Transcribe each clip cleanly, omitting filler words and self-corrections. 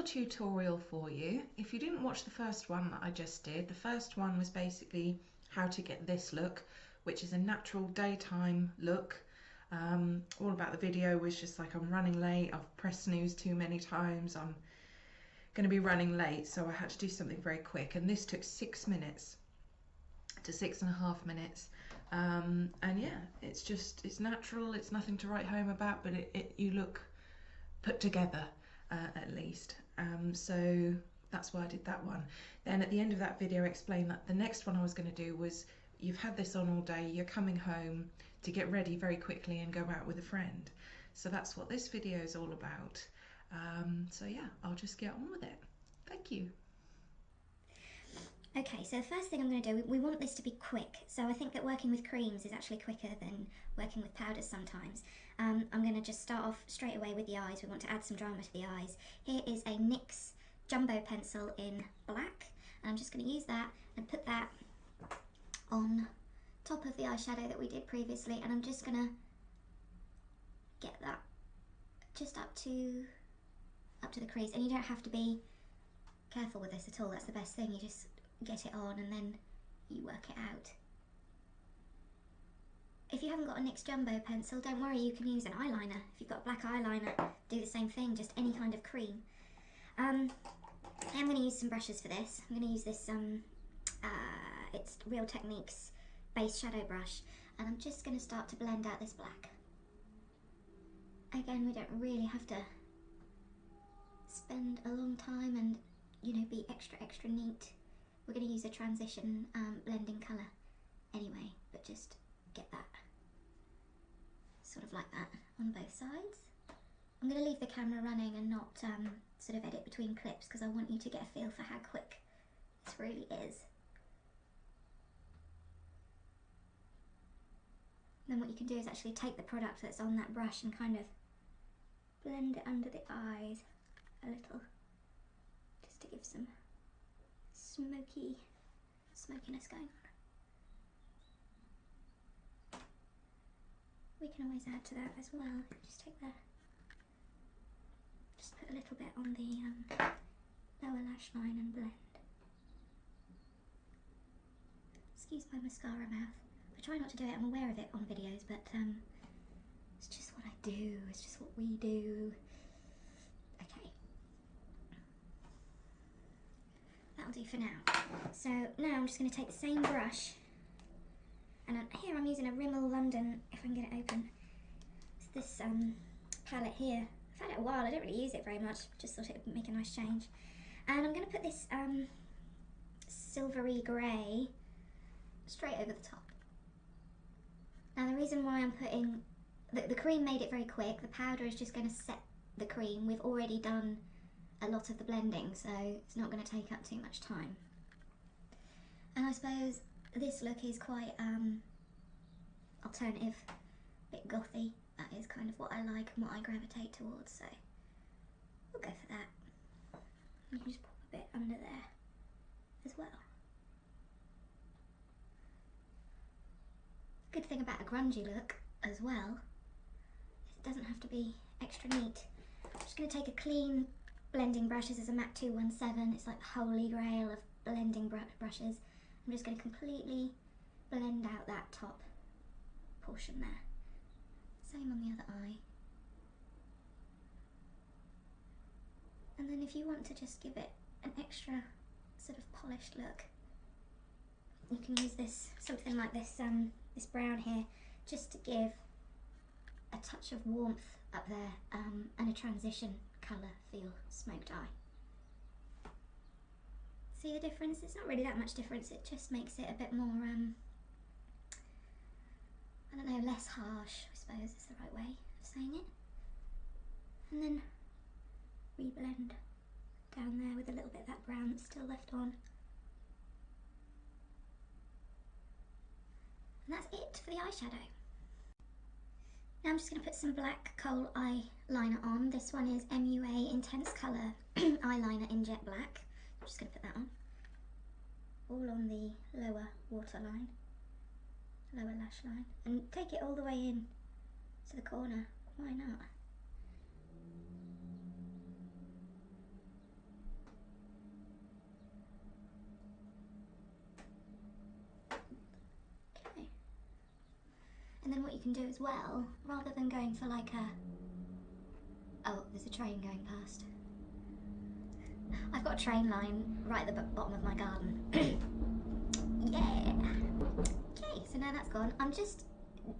another tutorial for you. If you didn't watch the first one that I just did, the first one was basically how to get this look, which is a natural daytime look. All about the video was just like, I'm running late, I've pressed snooze too many times, I'm going to be running late, so I had to do something very quick, and this took 6 minutes to 6.5 minutes. And yeah, it's natural, it's nothing to write home about, but you look put together, at least. So that's why I did that one. Then at the end of that video I explained that the next one I was going to do was, you've had this on all day, you're coming home to get ready very quickly and go out with a friend. So that's what this video is all about. So yeah, I'll just get on with it. Thank you. Okay, so the first thing I'm going to do, we want this to be quick, so I think that working with creams is actually quicker than working with powders sometimes. I'm going to just start off straight away with the eyes. We want to add some drama to the eyes. Here is a NYX Jumbo pencil in black, and I'm just going to use that and put that on top of the eyeshadow that we did previously, and I'm just going to get that just up to the crease. And you don't have to be careful with this at all, that's the best thing, you just get it on and then you work it out. If you haven't got a NYX Jumbo pencil, don't worry, you can use an eyeliner. If you've got a black eyeliner, do the same thing, just any kind of cream. I'm going to use some brushes for this. I'm going to use this, it's Real Techniques base shadow brush, and I'm just going to start to blend out this black. Again, we don't really have to spend a long time and, you know, be extra neat. We're going to use a transition blending colour anyway, but just get that sort of like that on both sides. I'm going to leave the camera running and not sort of edit between clips, because I want you to get a feel for how quick this really is. Then what you can do is actually take the product that's on that brush and kind of blend it under the eyes a little, just to give some smokiness going on. We can always add to that as well. Just put a little bit on the lower lash line and blend. Excuse my mascara mouth. I try not to do it, I'm aware of it on videos, but it's just what I do, it's just what we do. Okay. That'll do for now. So now I'm just going to take the same brush, and here I'm using a Rimmel London, if I can get it open. It's this palette here. I've had it a while, I don't really use it very much, just thought it would make a nice change. And I'm going to put this silvery grey straight over the top. Now the reason why I'm putting, the cream made it very quick, the powder is just going to set the cream. We've already done a lot of the blending, so it's not going to take up too much time. And I suppose this look is quite alternative, a bit gothy. That is kind of what I like and what I gravitate towards, so we'll go for that. You can just pop a bit under there as well. Good thing about a grungy look as well is it doesn't have to be extra neat. I'm just going to take a clean blending brush. This is a MAC 217. It's like the holy grail of blending brushes. I'm just going to completely blend out that top portion there. Same on the other eye. And then if you want to just give it an extra sort of polished look, you can use this, something like this, this brown here, just to give a touch of warmth up there, and a transition colour for your smoked eye. See the difference? It's not really that much difference, it just makes it a bit more, I don't know, less harsh, I suppose is the right way of saying it. And then reblend down there with a little bit of that brown that's still left on. And that's it for the eyeshadow. Now I'm just going to put some black kohl eyeliner on. This one is MUA Intense Colour eyeliner in jet black. I'm just going to put that on. All on the lower waterline, lower lash line. And take it all the way in to the corner. Why not? then what you can do as well, rather than going for like a... Oh, there's a train going past. I've got a train line right at the bottom of my garden. Yeah! Okay, so now that's gone. I'm just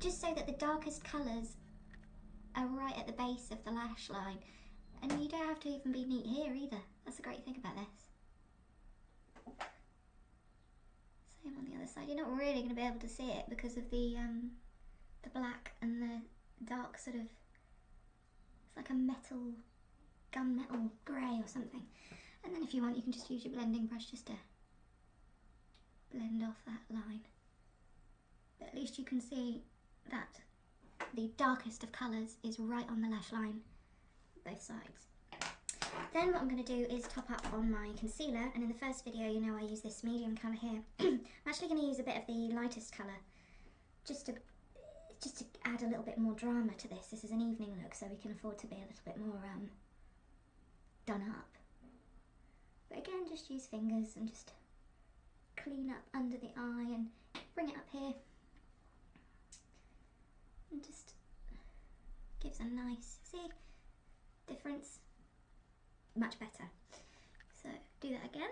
so that the darkest colours are right at the base of the lash line. And you don't have to even be neat here either. That's the great thing about this. Same on the other side. You're not really going to be able to see it because of the black and the dark sort of... It's like a metal, gunmetal grey or something. And then if you want, you can just use your blending brush just to blend off that line. But at least you can see that the darkest of colours is right on the lash line, both sides. Then what I'm going to do is top up on my concealer, and in the first video you know I use this medium colour here. I'm actually going to use a bit of the lightest colour just to add a little bit more drama to this. This is an evening look, so we can afford to be a little bit more done up. But again, just use fingers and just clean up under the eye and bring it up here. And just gives a nice, see, difference. Much better. So do that again.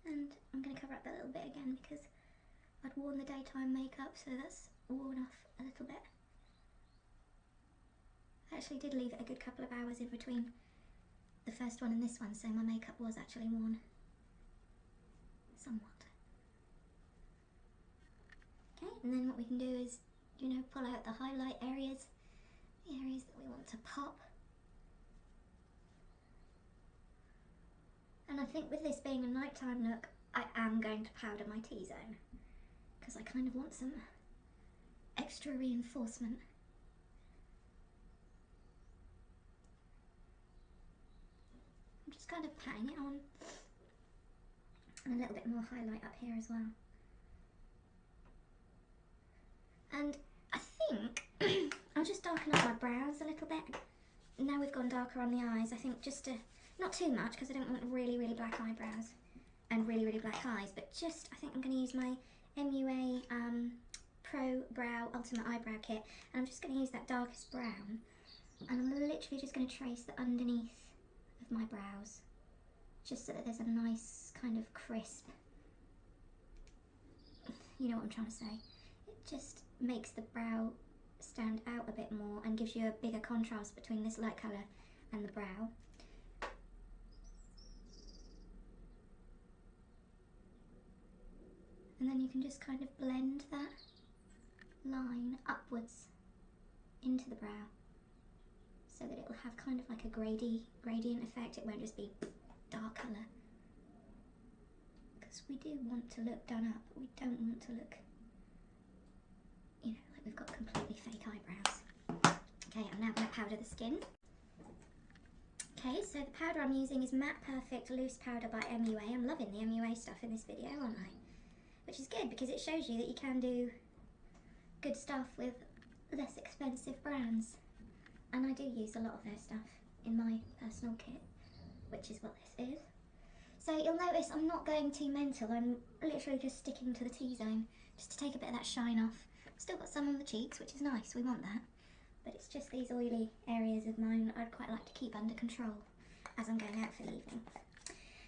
And I'm going to cover up that little bit again because I'd worn the daytime makeup, so that's worn off a little bit. I actually did leave it a good couple of hours in between the first one and this one, so my makeup was actually worn somewhat. Okay, and then what we can do is, you know, pull out the highlight areas, the areas that we want to pop. And I think with this being a nighttime look, I am going to powder my T-zone because I kind of want some extra reinforcement. I'm just kind of patting it on, and a little bit more highlight up here as well. And I think I'll just darken up my brows a little bit. Now we've gone darker on the eyes, I think just to, not too much because I don't want really, really black eyebrows and really, really black eyes, but just, I think I'm going to use my MUA Pro Brow Ultimate Eyebrow Kit, and I'm just going to use that darkest brown, and I'm literally just going to trace the underneath of my brows, just so that there's a nice kind of crisp, you know what I'm trying to say. It just makes the brow stand out a bit more and gives you a bigger contrast between this light colour and the brow. And then you can just kind of blend that line upwards into the brow so that it will have kind of like a gradient effect. It won't just be dark colour, because we do want to look done up, but we don't want to look, you know, like we've got completely fake eyebrows. Okay, I'm now going to powder the skin. Okay, so the powder I'm using is Matte Perfect Loose Powder by MUA. I'm loving the MUA stuff in this video, aren't I? Which is good because it shows you that you can do good stuff with less expensive brands. And I do use a lot of their stuff in my personal kit, which is what this is. So you'll notice I'm not going too mental, I'm literally just sticking to the T-zone, just to take a bit of that shine off. Still got some on the cheeks, which is nice, we want that. But it's just these oily areas of mine I'd quite like to keep under control as I'm going out for the evening.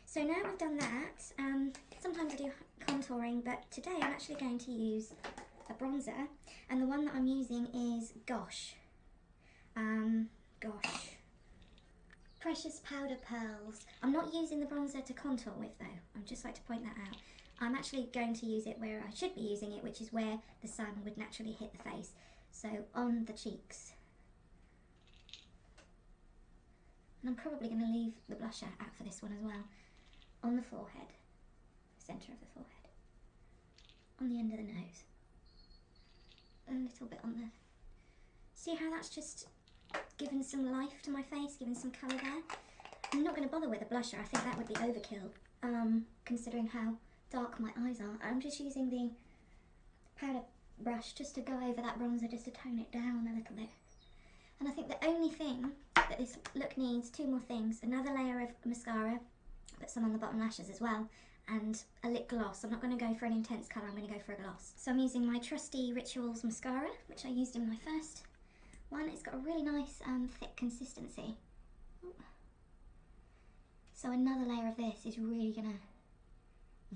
So now we've done that, sometimes I do contouring, but today I'm actually going to use a bronzer, and the one that I'm using is Gosh. Precious Powder Pearls. I'm not using the bronzer to contour with though, I'd just like to point that out. I'm actually going to use it where I should be using it, which is where the sun would naturally hit the face. So on the cheeks. And I'm probably going to leave the blusher out for this one as well. On the forehead, centre of the forehead, on the end of the nose, a little bit on the... See how that's just given some life to my face, given some colour there? I'm not going to bother with a blusher, I think that would be overkill, considering how dark my eyes are. I'm just using the powder brush just to go over that bronzer, just to tone it down a little bit. And I think the only thing that this look needs, two more things: another layer of mascara, put some on the bottom lashes as well, and a lip gloss. I'm not going to go for an intense colour, I'm going to go for a gloss. So I'm using my trusty Rituals mascara, which I used in my first one. It's got a really nice thick consistency. So another layer of this is really going to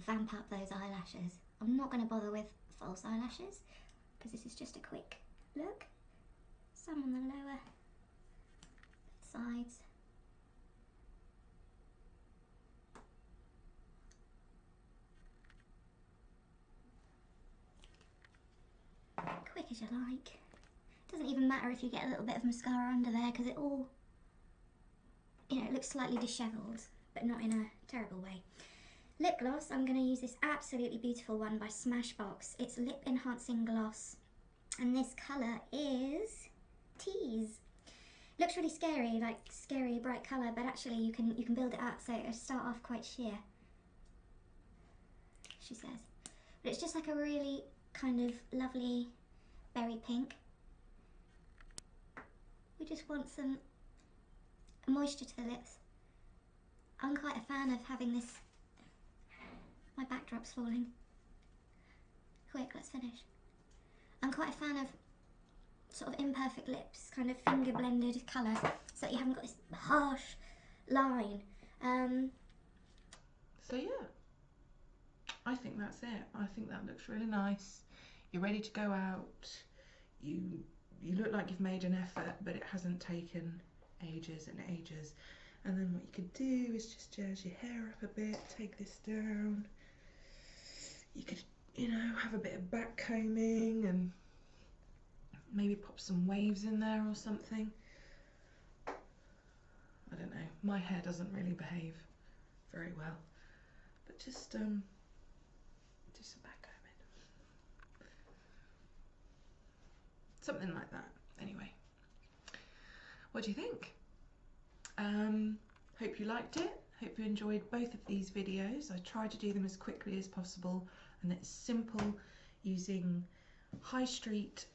vamp up those eyelashes. I'm not going to bother with false eyelashes because this is just a quick look. Some on the lower sides. Quick as you like. Doesn't even matter if you get a little bit of mascara under there because it all, you know, it looks slightly dishevelled, but not in a terrible way. Lip gloss, I'm going to use this absolutely beautiful one by Smashbox. It's Lip Enhancing Gloss, and this colour is Tease. Looks really scary, like scary bright colour, but actually you can build it up, so it'll start off quite sheer, she says. But it's just like a really kind of lovely berry pink. We just want some moisture to the lips. I'm quite a fan of having this. My backdrop's falling. Quick, let's finish. I'm quite a fan of sort of imperfect lips, kind of finger blended colours, so that you haven't got this harsh line. So yeah, I think that's it. I think that looks really nice. You're ready to go out. You look like you've made an effort, but it hasn't taken ages and ages. And then what you could do is just jazz your hair up a bit, take this down. You could, you know, have a bit of back combing and maybe pop some waves in there or something. I don't know, my hair doesn't really behave very well, but just do some back combing. Something like that, anyway. What do you think? Hope you liked it. Hope you enjoyed both of these videos. I tried to do them as quickly as possible, and it's simple using high street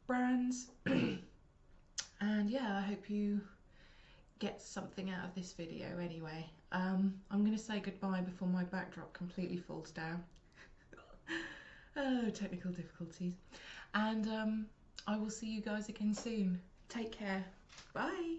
brands. And yeah, I hope you get something out of this video anyway. I'm going to say goodbye before my backdrop completely falls down. Oh, technical difficulties. And I will see you guys again soon. Take care. Bye.